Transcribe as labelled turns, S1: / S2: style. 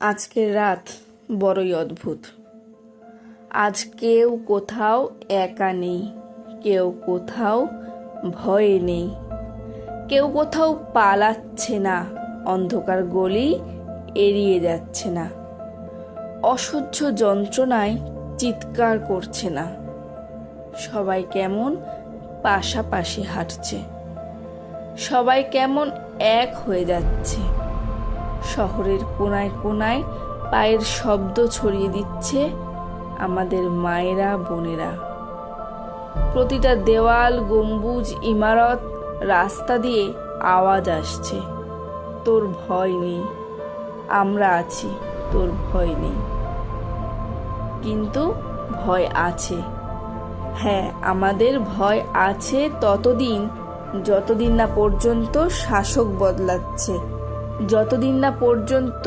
S1: আজকের রাত বড়ই অদ্ভুত। আজ কেউ কোথাও একা নেই, কেউ কোথাও ভয়ে নেই, কেউ কোথাও পালাচ্ছে না, অন্ধকার গলি এড়িয়ে যাচ্ছে না, অসহ্য যন্ত্রণায় চিৎকার করছে না। সবাই কেমন পাশাপাশি হাঁটছে, সবাই কেমন এক হয়ে যাচ্ছে। শহরের কোনায় কোনায় পায়ের শব্দ ছড়িয়ে দিচ্ছে আমাদের মায়েরা বোনেরা। প্রতিটা দেওয়াল, গম্বুজ, ইমারত, রাস্তা দিয়ে আওয়াজ আসছে, তোর ভয় নেই, আমরা আছি, তোর ভয় নেই। কিন্তু ভয় আছে, হ্যাঁ আমাদের ভয় আছে ততদিন যতদিন না পর্যন্ত শাসক বদলাচ্ছে, যতদিন না পর্যন্ত